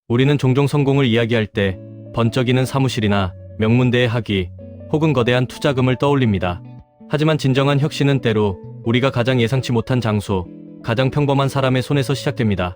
우리는 종종 성공을 이야기할 때 번쩍이는 사무실이나 명문대의 학위 혹은 거대한 투자금을 떠올립니다. 하지만 진정한 혁신은 때로 우리가 가장 예상치 못한 장소, 가장 평범한 사람의 손에서 시작됩니다.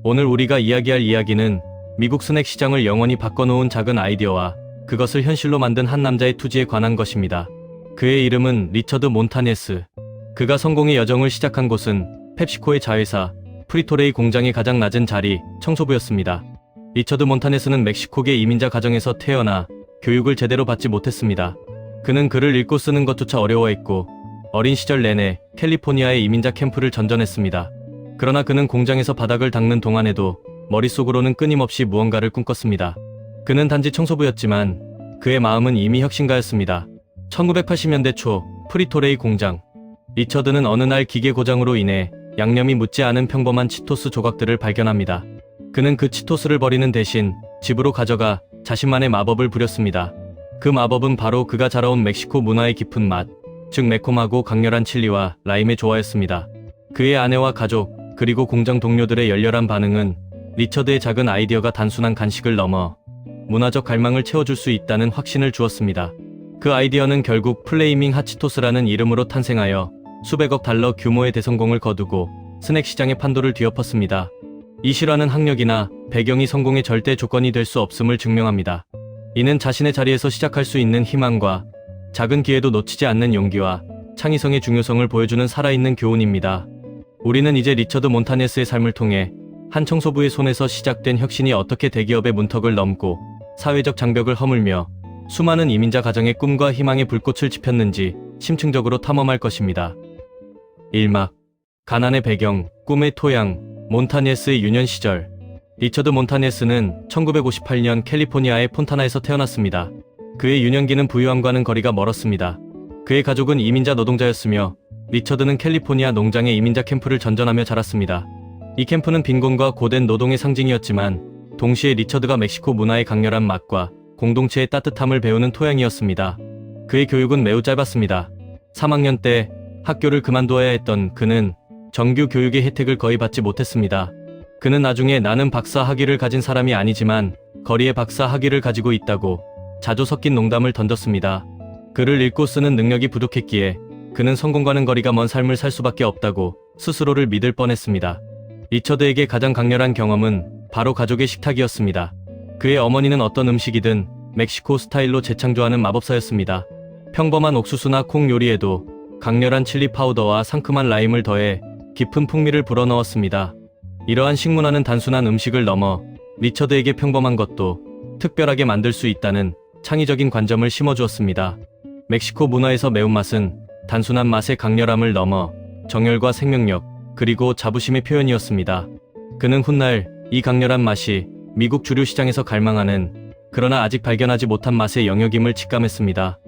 오늘 우리가 이야기할 이야기는 미국 스낵 시장을 영원히 바꿔놓은 작은 아이디어와 그것을 현실로 만든 한 남자의 투지에 관한 것입니다. 그의 이름은 리처드 몬타네스. 그가 성공의 여정을 시작한 곳은 펩시코의 자회사 프리토레이 공장의 가장 낮은 자리, 청소부였습니다. 리처드 몬타네스는 멕시코계 이민자 가정에서 태어나 교육을 제대로 받지 못했습니다. 그는 글을 읽고 쓰는 것조차 어려워했고 어린 시절 내내 캘리포니아의 이민자 캠프를 전전했습니다. 그러나 그는 공장에서 바닥을 닦는 동안에도 머릿속으로는 끊임없이 무언가를 꿈꿨습니다. 그는 단지 청소부였지만 그의 마음은 이미 혁신가였습니다. 1980년대 초 프리토레이 공장. 리처드는 어느 날 기계 고장으로 인해 양념이 묻지 않은 평범한 치토스 조각들을 발견합니다. 그는 그 치토스를 버리는 대신 집으로 가져가 자신만의 마법을 부렸습니다. 그 마법은 바로 그가 자라온 멕시코 문화의 깊은 맛, 즉 매콤하고 강렬한 칠리와 라임의 조화였습니다. 그의 아내와 가족, 그리고 공장 동료들의 열렬한 반응은 리처드의 작은 아이디어가 단순한 간식을 넘어 문화적 갈망을 채워줄 수 있다는 확신을 주었습니다. 그 아이디어는 결국 플레이밍 핫치토스라는 이름으로 탄생하여 수백억 달러 규모의 대성공을 거두고 스낵 시장의 판도를 뒤엎었습니다. 이 실화는 학력이나 배경이 성공의 절대 조건이 될 수 없음을 증명합니다. 이는 자신의 자리에서 시작할 수 있는 희망과 작은 기회도 놓치지 않는 용기와 창의성의 중요성을 보여주는 살아있는 교훈입니다. 우리는 이제 리처드 몬타네스의 삶을 통해 한 청소부의 손에서 시작된 혁신이 어떻게 대기업의 문턱을 넘고 사회적 장벽을 허물며 수많은 이민자 가정의 꿈과 희망의 불꽃을 지폈는지 심층적으로 탐험할 것입니다. 1막 가난의 배경, 꿈의 토양, 몬타네스의 유년 시절. 리처드 몬타네스는 1958년 캘리포니아의 폰타나에서 태어났습니다. 그의 유년기는 부유함과는 거리가 멀었습니다. 그의 가족은 이민자 노동자였으며 리처드는 캘리포니아 농장의 이민자 캠프를 전전하며 자랐습니다. 이 캠프는 빈곤과 고된 노동의 상징이었지만 동시에 리처드가 멕시코 문화의 강렬한 맛과 공동체의 따뜻함을 배우는 토양이었습니다. 그의 교육은 매우 짧았습니다. 3학년 때 학교를 그만둬야 했던 그는 정규 교육의 혜택을 거의 받지 못했습니다. 그는 나중에 나는 박사 학위를 가진 사람이 아니지만 거리에 박사 학위를 가지고 있다고 자조 섞인 농담을 던졌습니다. 글을 읽고 쓰는 능력이 부족했기에 그는 성공과는 거리가 먼 삶을 살 수밖에 없다고 스스로를 믿을 뻔했습니다. 리처드에게 가장 강렬한 경험은 바로 가족의 식탁이었습니다. 그의 어머니는 어떤 음식이든 멕시코 스타일로 재창조하는 마법사였습니다. 평범한 옥수수나 콩 요리에도 강렬한 칠리 파우더와 상큼한 라임을 더해 깊은 풍미를 불어넣었습니다. 이러한 식문화는 단순한 음식을 넘어 리처드에게 평범한 것도 특별하게 만들 수 있다는 창의적인 관점을 심어주었습니다. 멕시코 문화에서 매운맛은 단순한 맛의 강렬함을 넘어 정열과 생명력, 그리고 자부심의 표현이었습니다. 그는 훗날 이 강렬한 맛이 미국 주류 시장에서 갈망하는, 그러나 아직 발견하지 못한 맛의 영역임을 직감했습니다.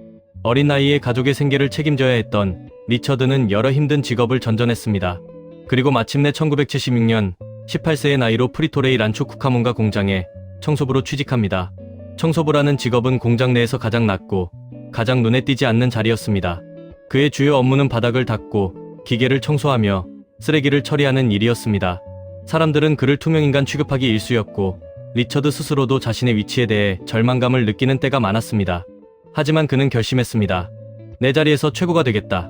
어린 나이에 가족의 생계를 책임져야 했던 리처드는 여러 힘든 직업을 전전했습니다. 그리고 마침내 1976년 18세의 나이로 프리토레이 란초 쿠카몬가 공장에 청소부로 취직합니다. 청소부라는 직업은 공장 내에서 가장 낮고 가장 눈에 띄지 않는 자리였습니다. 그의 주요 업무는 바닥을 닦고 기계를 청소하며 쓰레기를 처리하는 일이었습니다. 사람들은 그를 투명인간 취급하기 일쑤였고 리처드 스스로도 자신의 위치에 대해 절망감을 느끼는 때가 많았습니다. 하지만 그는 결심했습니다. 내 자리에서 최고가 되겠다.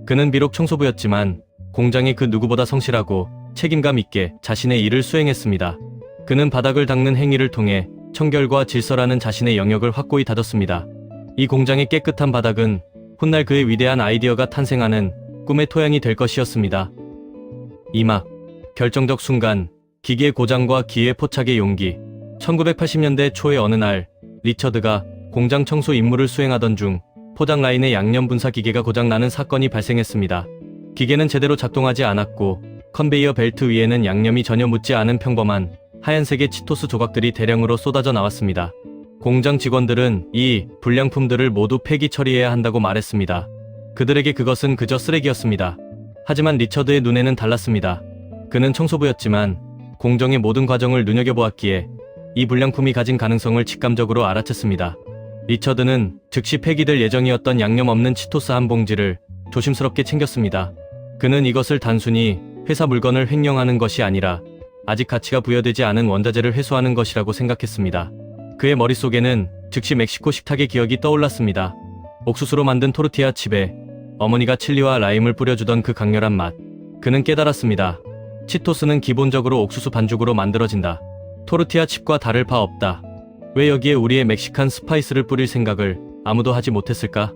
그는 비록 청소부였지만 공장의 그 누구보다 성실하고 책임감 있게 자신의 일을 수행했습니다. 그는 바닥을 닦는 행위를 통해 청결과 질서라는 자신의 영역을 확고히 다졌습니다. 이 공장의 깨끗한 바닥은 훗날 그의 위대한 아이디어가 탄생하는 꿈의 토양이 될 것이었습니다. 2막 결정적 순간, 기계 고장과 기회 포착의 용기. 1980년대 초의 어느 날, 리처드가 공장 청소 임무를 수행하던 중 포장 라인의 양념 분사 기계가 고장나는 사건이 발생했습니다. 기계는 제대로 작동하지 않았고 컨베이어 벨트 위에는 양념이 전혀 묻지 않은 평범한 하얀색의 치토스 조각들이 대량으로 쏟아져 나왔습니다. 공장 직원들은 이 불량품들을 모두 폐기 처리해야 한다고 말했습니다. 그들에게 그것은 그저 쓰레기였습니다. 하지만 리처드의 눈에는 달랐습니다. 그는 청소부였지만 공정의 모든 과정을 눈여겨보았기에 이 불량품이 가진 가능성을 직감적으로 알아챘습니다. 리처드는 즉시 폐기될 예정이었던 양념 없는 치토스 한 봉지를 조심스럽게 챙겼습니다. 그는 이것을 단순히 회사 물건을 횡령하는 것이 아니라 아직 가치가 부여되지 않은 원자재를 회수하는 것이라고 생각했습니다. 그의 머릿속에는 즉시 멕시코 식탁의 기억이 떠올랐습니다. 옥수수로 만든 토르티아 칩에 어머니가 칠리와 라임을 뿌려주던 그 강렬한 맛. 그는 깨달았습니다. 치토스는 기본적으로 옥수수 반죽으로 만들어진다. 토르티아 칩과 다를 바 없다. 왜 여기에 우리의 멕시칸 스파이스를 뿌릴 생각을 아무도 하지 못했을까?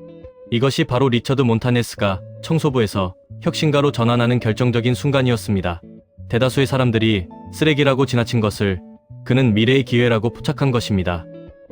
이것이 바로 리처드 몬타네스가 청소부에서 혁신가로 전환하는 결정적인 순간이었습니다. 대다수의 사람들이 쓰레기라고 지나친 것을 그는 미래의 기회라고 포착한 것입니다.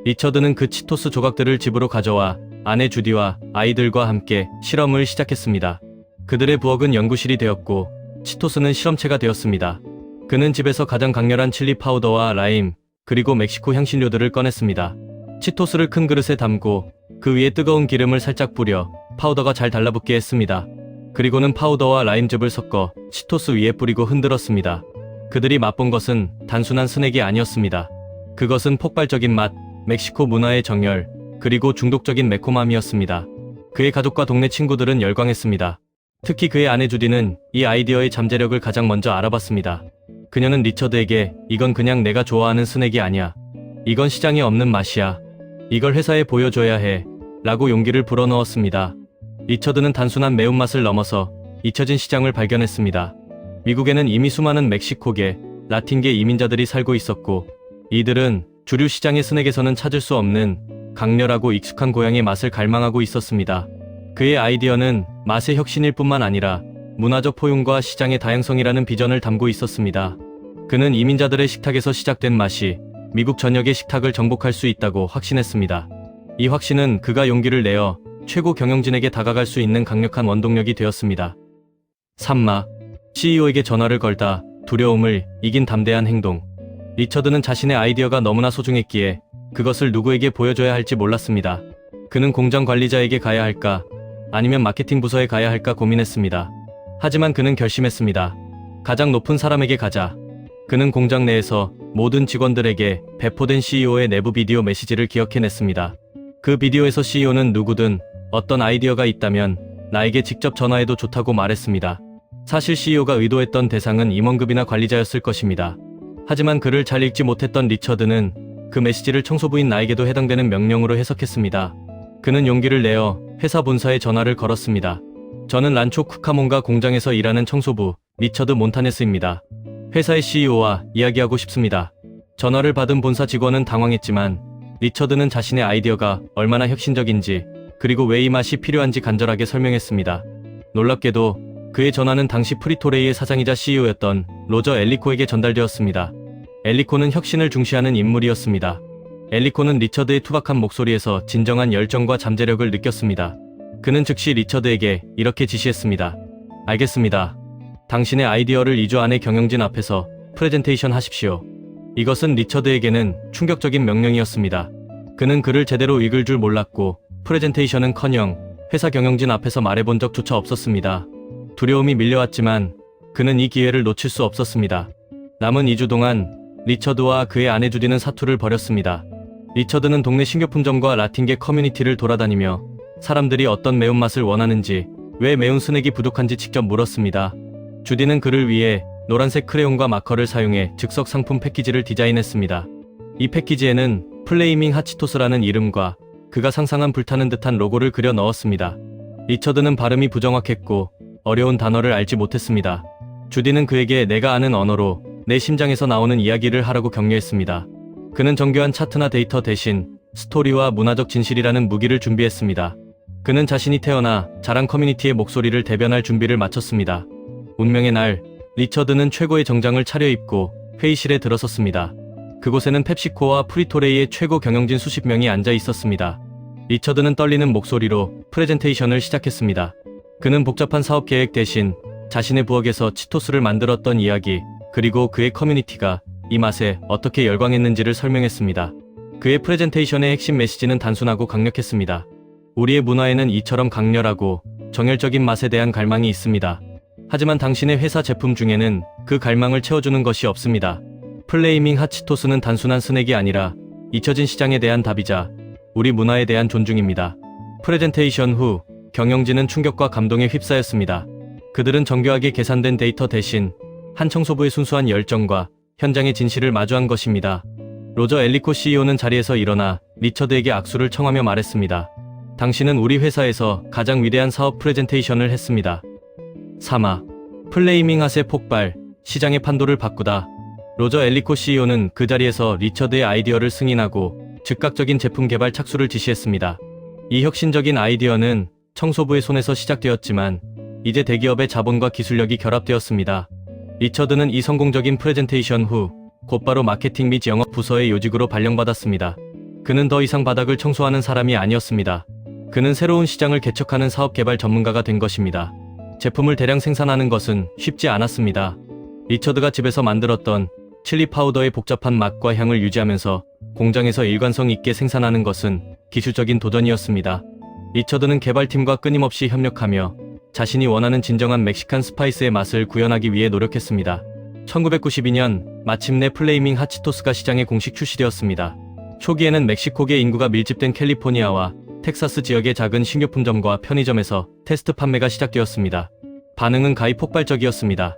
리처드는 그 치토스 조각들을 집으로 가져와 아내 주디와 아이들과 함께 실험을 시작했습니다. 그들의 부엌은 연구실이 되었고 치토스는 실험체가 되었습니다. 그는 집에서 가장 강렬한 칠리 파우더와 라임, 그리고 멕시코 향신료들을 꺼냈습니다. 치토스를 큰 그릇에 담고 그 위에 뜨거운 기름을 살짝 뿌려 파우더가 잘 달라붙게 했습니다. 그리고는 파우더와 라임즙을 섞어 치토스 위에 뿌리고 흔들었습니다. 그들이 맛본 것은 단순한 스낵이 아니었습니다. 그것은 폭발적인 맛, 멕시코 문화의 정열, 그리고 중독적인 매콤함이었습니다. 그의 가족과 동네 친구들은 열광했습니다. 특히 그의 아내 주디는 이 아이디어의 잠재력을 가장 먼저 알아봤습니다. 그녀는 리처드에게 이건 그냥 내가 좋아하는 스낵이 아니야. 이건 시장에 없는 맛이야. 이걸 회사에 보여줘야 해. 라고 용기를 불어넣었습니다. 리처드는 단순한 매운맛을 넘어서 잊혀진 시장을 발견했습니다. 미국에는 이미 수많은 멕시코계, 라틴계 이민자들이 살고 있었고 이들은 주류 시장의 스낵에서는 찾을 수 없는 강렬하고 익숙한 고향의 맛을 갈망하고 있었습니다. 그의 아이디어는 맛의 혁신일 뿐만 아니라 문화적 포용과 시장의 다양성이라는 비전을 담고 있었습니다. 그는 이민자들의 식탁에서 시작된 맛이 미국 전역의 식탁을 정복할 수 있다고 확신했습니다. 이 확신은 그가 용기를 내어 최고 경영진에게 다가갈 수 있는 강력한 원동력이 되었습니다. 3마, CEO에게 전화를 걸다 두려움을 이긴 담대한 행동. 리처드는 자신의 아이디어가 너무나 소중했기에 그것을 누구에게 보여줘야 할지 몰랐습니다. 그는 공장 관리자에게 가야 할까, 아니면 마케팅 부서에 가야 할까 고민했습니다. 하지만 그는 결심했습니다. 가장 높은 사람에게 가자. 그는 공장 내에서 모든 직원들에게 배포된 CEO의 내부 비디오 메시지를 기억해냈습니다. 그 비디오에서 CEO는 누구든 어떤 아이디어가 있다면 나에게 직접 전화해도 좋다고 말했습니다. 사실 CEO가 의도했던 대상은 임원급이나 관리자였을 것입니다. 하지만 그를 잘 읽지 못했던 리처드는 그 메시지를 청소부인 나에게도 해당되는 명령으로 해석했습니다. 그는 용기를 내어 회사 본사에 전화를 걸었습니다. 저는 란초 쿠카몬가 공장에서 일하는 청소부 리처드 몬타네스입니다. 회사의 CEO와 이야기하고 싶습니다. 전화를 받은 본사 직원은 당황했지만 리처드는 자신의 아이디어가 얼마나 혁신적인지 그리고 왜 이 맛이 필요한지 간절하게 설명했습니다. 놀랍게도 그의 전화는 당시 프리토레이의 사장이자 CEO였던 로저 엘리코에게 전달되었습니다. 엘리코는 혁신을 중시하는 인물이었습니다. 엘리코는 리처드의 투박한 목소리에서 진정한 열정과 잠재력을 느꼈습니다. 그는 즉시 리처드에게 이렇게 지시했습니다. 알겠습니다. 당신의 아이디어를 2주 안에 경영진 앞에서 프레젠테이션 하십시오. 이것은 리처드에게는 충격적인 명령이었습니다. 그는 글을 제대로 읽을 줄 몰랐고 프레젠테이션은커녕 회사 경영진 앞에서 말해본 적조차 없었습니다. 두려움이 밀려왔지만 그는 이 기회를 놓칠 수 없었습니다. 남은 2주 동안 리처드와 그의 아내 주디는 사투를 벌였습니다. 리처드는 동네 식료품점과 라틴계 커뮤니티를 돌아다니며 사람들이 어떤 매운맛을 원하는지, 왜 매운 스낵이 부족한지 직접 물었습니다. 주디는 그를 위해 노란색 크레용과 마커를 사용해 즉석 상품 패키지를 디자인했습니다. 이 패키지에는 플레이밍 핫치토스라는 이름과 그가 상상한 불타는 듯한 로고를 그려 넣었습니다. 리처드는 발음이 부정확했고 어려운 단어를 알지 못했습니다. 주디는 그에게 내가 아는 언어로 내 심장에서 나오는 이야기를 하라고 격려했습니다. 그는 정교한 차트나 데이터 대신 스토리와 문화적 진실이라는 무기를 준비했습니다. 그는 자신이 태어나 자란 커뮤니티의 목소리를 대변할 준비를 마쳤습니다. 운명의 날, 리처드는 최고의 정장을 차려입고 회의실에 들어섰습니다. 그곳에는 펩시코와 프리토레이의 최고 경영진 수십 명이 앉아 있었습니다. 리처드는 떨리는 목소리로 프레젠테이션을 시작했습니다. 그는 복잡한 사업 계획 대신 자신의 부엌에서 치토스를 만들었던 이야기, 그리고 그의 커뮤니티가 이 맛에 어떻게 열광했는지를 설명했습니다. 그의 프레젠테이션의 핵심 메시지는 단순하고 강력했습니다. 우리의 문화에는 이처럼 강렬하고 정열적인 맛에 대한 갈망이 있습니다. 하지만 당신의 회사 제품 중에는 그 갈망을 채워주는 것이 없습니다. 플레이밍 핫치토스는 단순한 스낵이 아니라 잊혀진 시장에 대한 답이자 우리 문화에 대한 존중입니다. 프레젠테이션 후 경영진은 충격과 감동에 휩싸였습니다. 그들은 정교하게 계산된 데이터 대신 한 청소부의 순수한 열정과 현장의 진실을 마주한 것입니다. 로저 엘리코 CEO는 자리에서 일어나 리처드에게 악수를 청하며 말했습니다. 당신은 우리 회사에서 가장 위대한 사업 프레젠테이션을 했습니다. 3화 플레이밍 핫의 폭발, 시장의 판도를 바꾸다. 로저 엘리코 CEO는 그 자리에서 리처드의 아이디어를 승인하고 즉각적인 제품 개발 착수를 지시했습니다. 이 혁신적인 아이디어는 청소부의 손에서 시작되었지만 이제 대기업의 자본과 기술력이 결합되었습니다. 리처드는 이 성공적인 프레젠테이션 후 곧바로 마케팅 및 영업 부서의 요직으로 발령받았습니다. 그는 더 이상 바닥을 청소하는 사람이 아니었습니다. 그는 새로운 시장을 개척하는 사업 개발 전문가가 된 것입니다. 제품을 대량 생산하는 것은 쉽지 않았습니다. 리처드가 집에서 만들었던 칠리 파우더의 복잡한 맛과 향을 유지하면서 공장에서 일관성 있게 생산하는 것은 기술적인 도전이었습니다. 리처드는 개발팀과 끊임없이 협력하며 자신이 원하는 진정한 멕시칸 스파이스의 맛을 구현하기 위해 노력했습니다. 1992년 마침내 플레이밍 핫치토스가 시장에 공식 출시되었습니다. 초기에는 멕시코계 인구가 밀집된 캘리포니아와 텍사스 지역의 작은 식료품점과 편의점에서 테스트 판매가 시작되었습니다. 반응은 가히 폭발적이었습니다.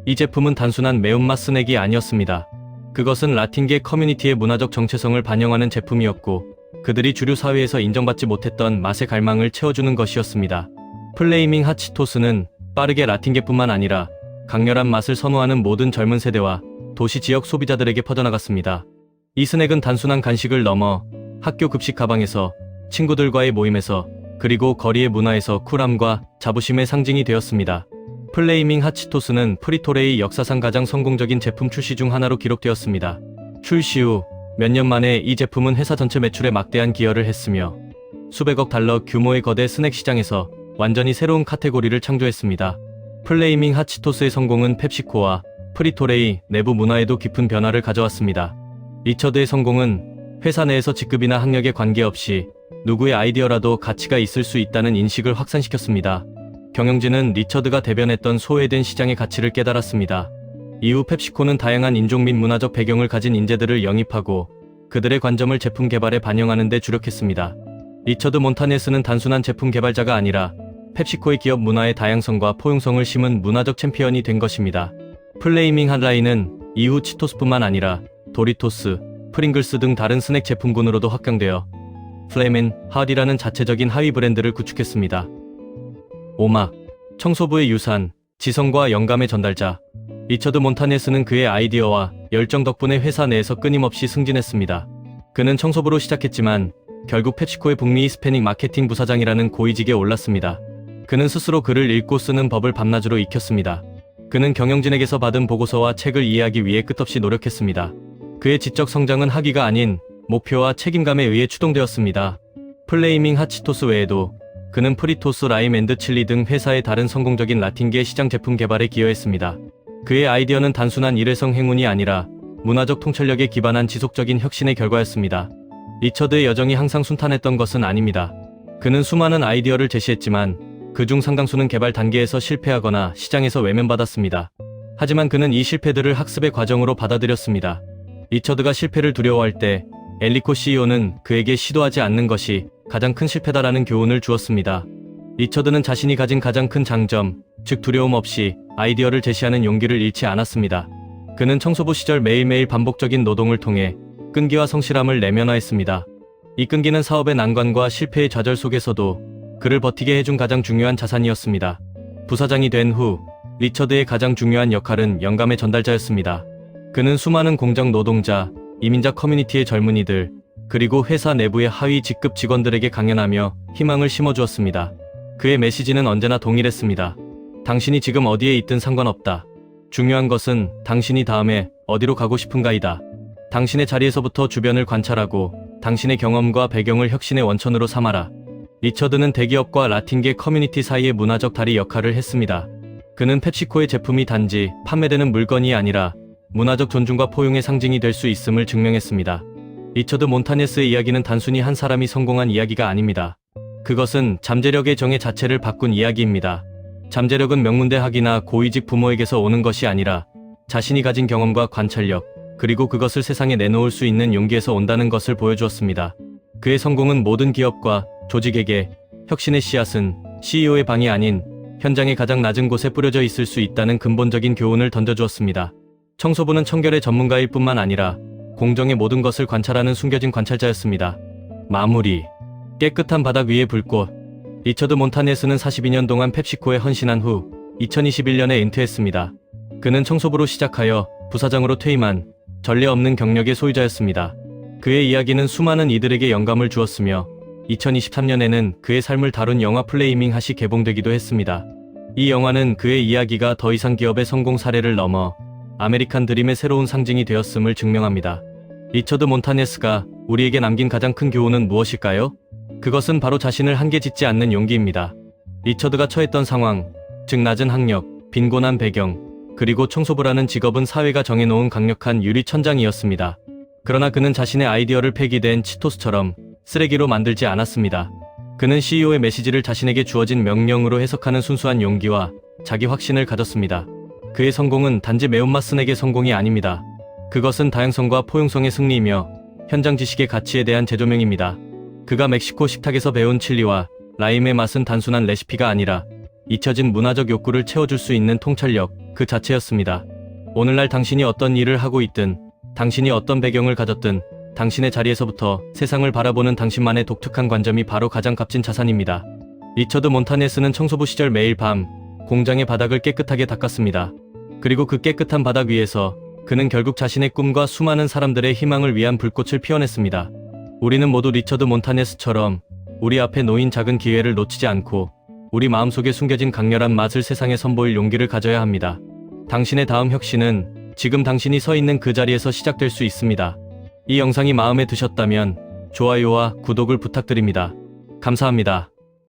이 제품은 단순한 매운맛 스낵이 아니었습니다. 그것은 라틴계 커뮤니티의 문화적 정체성을 반영하는 제품이었고 그들이 주류 사회에서 인정받지 못했던 맛의 갈망을 채워주는 것이었습니다. 플레이밍 핫치토스는 빠르게 라틴계뿐만 아니라 강렬한 맛을 선호하는 모든 젊은 세대와 도시 지역 소비자들에게 퍼져나갔습니다. 이 스낵은 단순한 간식을 넘어 학교 급식 가방에서, 친구들과의 모임에서, 그리고 거리의 문화에서 쿨함과 자부심의 상징이 되었습니다. 플레이밍 핫치토스는 프리토레이 역사상 가장 성공적인 제품 출시 중 하나로 기록되었습니다. 출시 후 몇 년 만에 이 제품은 회사 전체 매출에 막대한 기여를 했으며 수백억 달러 규모의 거대 스낵 시장에서 완전히 새로운 카테고리를 창조했습니다. 플레이밍 핫치토스의 성공은 펩시코와 프리토레이 내부 문화에도 깊은 변화를 가져왔습니다. 리처드의 성공은 회사 내에서 직급이나 학력에 관계없이 누구의 아이디어라도 가치가 있을 수 있다는 인식을 확산시켰습니다. 경영진은 리처드가 대변했던 소외된 시장의 가치를 깨달았습니다. 이후 펩시코는 다양한 인종 및 문화적 배경을 가진 인재들을 영입하고 그들의 관점을 제품 개발에 반영하는 데 주력했습니다. 리처드 몬타네스는 단순한 제품 개발자가 아니라 펩시코의 기업 문화의 다양성과 포용성을 심은 문화적 챔피언이 된 것입니다. 플레이밍 핫라인은 이후 치토스뿐만 아니라 도리토스, 프링글스 등 다른 스낵 제품군으로도 확장되어 플레이밍 핫이라는 자체적인 하위 브랜드를 구축했습니다. 오막, 청소부의 유산, 지성과 영감의 전달자. 리처드 몬타네스는 그의 아이디어와 열정 덕분에 회사 내에서 끊임없이 승진했습니다. 그는 청소부로 시작했지만 결국 펩시코의 북미 히스패닉 마케팅 부사장이라는 고위직에 올랐습니다. 그는 스스로 글을 읽고 쓰는 법을 밤낮으로 익혔습니다. 그는 경영진에게서 받은 보고서와 책을 이해하기 위해 끝없이 노력했습니다. 그의 지적 성장은 학위가 아닌 목표와 책임감에 의해 추동되었습니다. 플레이밍 핫치토스 외에도 그는 프리토스 라임 앤드 칠리 등 회사의 다른 성공적인 라틴계 시장 제품 개발에 기여했습니다. 그의 아이디어는 단순한 일회성 행운이 아니라 문화적 통찰력에 기반한 지속적인 혁신의 결과였습니다. 리처드의 여정이 항상 순탄했던 것은 아닙니다. 그는 수많은 아이디어를 제시했지만 그중 상당수는 개발 단계에서 실패하거나 시장에서 외면받았습니다. 하지만 그는 이 실패들을 학습의 과정으로 받아들였습니다. 리처드가 실패를 두려워할 때 엘리코 CEO는 그에게 시도하지 않는 것이 가장 큰 실패다라는 교훈을 주었습니다. 리처드는 자신이 가진 가장 큰 장점, 즉 두려움 없이 아이디어를 제시하는 용기를 잃지 않았습니다. 그는 청소부 시절 매일매일 반복적인 노동을 통해 끈기와 성실함을 내면화했습니다. 이 끈기는 사업의 난관과 실패의 좌절 속에서도 그를 버티게 해준 가장 중요한 자산이었습니다. 부사장이 된 후 리처드의 가장 중요한 역할은 영감의 전달자였습니다. 그는 수많은 공장 노동자, 이민자 커뮤니티의 젊은이들, 그리고 회사 내부의 하위 직급 직원들에게 강연하며 희망을 심어주었습니다. 그의 메시지는 언제나 동일했습니다. 당신이 지금 어디에 있든 상관없다. 중요한 것은 당신이 다음에 어디로 가고 싶은가이다. 당신의 자리에서부터 주변을 관찰하고 당신의 경험과 배경을 혁신의 원천으로 삼아라. 리처드는 대기업과 라틴계 커뮤니티 사이의 문화적 다리 역할을 했습니다. 그는 펩시코의 제품이 단지 판매되는 물건이 아니라 문화적 존중과 포용의 상징이 될 수 있음을 증명했습니다. 리처드 몬타네스의 이야기는 단순히 한 사람이 성공한 이야기가 아닙니다. 그것은 잠재력의 정의 자체를 바꾼 이야기입니다. 잠재력은 명문대 학위나 고위직 부모에게서 오는 것이 아니라 자신이 가진 경험과 관찰력, 그리고 그것을 세상에 내놓을 수 있는 용기에서 온다는 것을 보여주었습니다. 그의 성공은 모든 기업과 조직에게 혁신의 씨앗은 CEO의 방이 아닌 현장의 가장 낮은 곳에 뿌려져 있을 수 있다는 근본적인 교훈을 던져주었습니다. 청소부는 청결의 전문가일 뿐만 아니라 공정의 모든 것을 관찰하는 숨겨진 관찰자였습니다. 마무리. 깨끗한 바닥 위의 불꽃. 리처드 몬타네스는 42년 동안 펩시코에 헌신한 후 2021년에 은퇴했습니다. 그는 청소부로 시작하여 부사장으로 퇴임한 전례 없는 경력의 소유자였습니다. 그의 이야기는 수많은 이들에게 영감을 주었으며 2023년에는 그의 삶을 다룬 영화 플레이밍 핫이 개봉되기도 했습니다. 이 영화는 그의 이야기가 더 이상 기업의 성공 사례를 넘어 아메리칸 드림의 새로운 상징이 되었음을 증명합니다. 리처드 몬타네스가 우리에게 남긴 가장 큰 교훈은 무엇일까요? 그것은 바로 자신을 한계 짓지 않는 용기입니다. 리처드가 처했던 상황, 즉 낮은 학력, 빈곤한 배경, 그리고 청소부라는 직업은 사회가 정해놓은 강력한 유리천장이었습니다. 그러나 그는 자신의 아이디어를 폐기된 치토스처럼 쓰레기로 만들지 않았습니다. 그는 CEO의 메시지를 자신에게 주어진 명령으로 해석하는 순수한 용기와 자기 확신을 가졌습니다. 그의 성공은 단지 매운맛 스낵의 성공이 아닙니다. 그것은 다양성과 포용성의 승리이며 현장 지식의 가치에 대한 재조명입니다. 그가 멕시코 식탁에서 배운 칠리와 라임의 맛은 단순한 레시피가 아니라 잊혀진 문화적 욕구를 채워줄 수 있는 통찰력 그 자체였습니다. 오늘날 당신이 어떤 일을 하고 있든, 당신이 어떤 배경을 가졌든 당신의 자리에서부터 세상을 바라보는 당신만의 독특한 관점이 바로 가장 값진 자산입니다. 리처드 몬타네스는 청소부 시절 매일 밤 공장의 바닥을 깨끗하게 닦았습니다. 그리고 그 깨끗한 바닥 위에서 그는 결국 자신의 꿈과 수많은 사람들의 희망을 위한 불꽃을 피워냈습니다. 우리는 모두 리처드 몬타네스처럼 우리 앞에 놓인 작은 기회를 놓치지 않고 우리 마음속에 숨겨진 강렬한 맛을 세상에 선보일 용기를 가져야 합니다. 당신의 다음 혁신은 지금 당신이 서 있는 그 자리에서 시작될 수 있습니다. 이 영상이 마음에 드셨다면 좋아요와 구독을 부탁드립니다. 감사합니다.